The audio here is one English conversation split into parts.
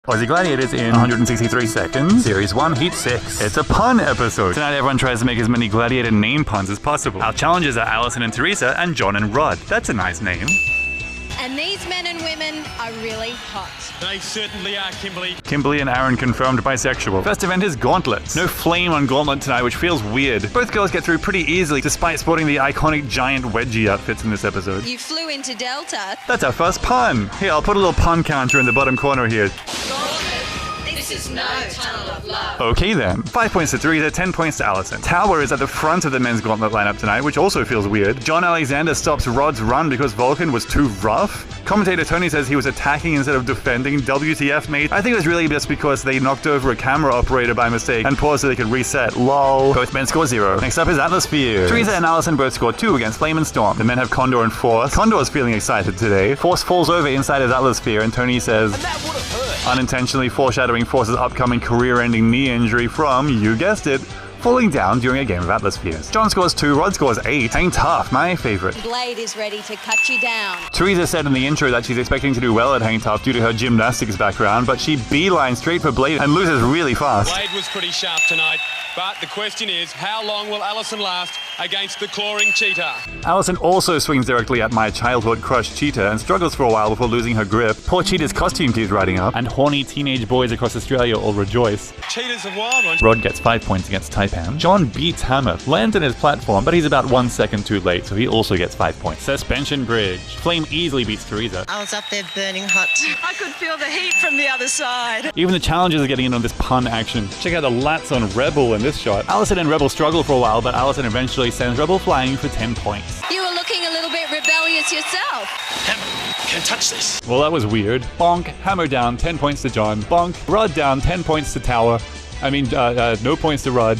Aussie Gladiators in 163 seconds, Series 1, Heat 6. It's a pun episode. Tonight everyone tries to make as many gladiator name puns as possible. Our challengers are Allison and Teresa and John and Rod. That's a nice name. And these men and women are really hot. They certainly are, Kimberly. Kimberly and Aaron confirmed bisexual. First event is gauntlets. No flame on gauntlet tonight, which feels weird. Both girls get through pretty easily, despite sporting the iconic giant wedgie outfits in this episode. You flew into Delta. That's our first pun. Here, I'll put a little pun counter in the bottom corner here. This is no tunnel of love. Okay then. 5 points to Teresa, 10 points to Allison. Tower is at the front of the men's gauntlet lineup tonight, which also feels weird. John Alexander stops Rod's run because Vulcan was too rough. Commentator Tony says he was attacking instead of defending. WTF, mate. I think it was really just because they knocked over a camera operator by mistake and paused so they could reset. Lol. Both men score 0. Next up is Atmosphere. Teresa and Allison both score 2 against Flame and Storm. The men have Condor and Force. Condor's feeling excited today. Force falls over inside his Atmosphere and Tony says, And that would have hurt. unintentionally foreshadowing Force's upcoming career-ending knee injury from, you guessed it, falling down during a game of Atmospheres. John scores 2, Rod scores 8. Hang tough, my favorite. Blade is ready to cut you down. Teresa said in the intro that she's expecting to do well at Hang Tough due to her gymnastics background, but she beelines straight for Blade and loses really fast. Blade was pretty sharp tonight, but the question is, how long will Allison last against the clawing cheetah? Allison also swings directly at my childhood crush Cheetah and struggles for a while before losing her grip. Poor Cheetah's costume keeps riding up, and horny teenage boys across Australia all rejoice. Cheetah's a wild one. Rod gets 5 points against Taipan. John beats Hammer, lands in his platform, but he's about 1 second too late, so he also gets 5 points. Suspension Bridge. Flame easily beats Teresa. I was up there burning hot. I could feel the heat from the other side. Even the challengers are getting in on this pun action. Check out the lats on Rebel in this shot. Allison and Rebel struggle for a while, but Allison eventually sends Rebel flying for 10 points. You were looking a little bit rebellious yourself. Can't touch this. Well, that was weird. Bonk. Hammer down, 10 points to John. Bonk. Rod down, 10 points to Tower. No points to Rod.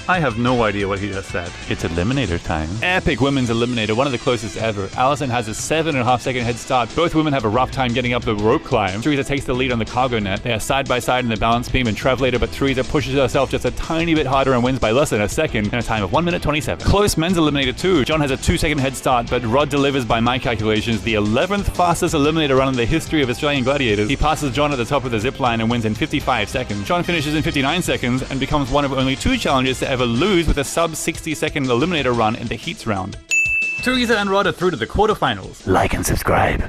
I have no idea what he just said. It's Eliminator time. Epic women's Eliminator, one of the closest ever. Allison has a 7.5 second head start. Both women have a rough time getting up the rope climb. Teresa takes the lead on the cargo net. They are side by side in the balance beam and Travelator, but Teresa pushes herself just a tiny bit harder and wins by less than a second in a time of 1 minute 27. Close men's Eliminator too. John has a 2 second head start, but Rod delivers by my calculations the 11th fastest Eliminator run in the history of Australian Gladiators. He passes John at the top of the zip line and wins in 55 seconds. John finishes in 59 seconds and becomes one of only 2 challengers to ever lose with a sub 60 second Eliminator run in the Heats round. Teresa and Rod are through to the quarterfinals. Like and subscribe.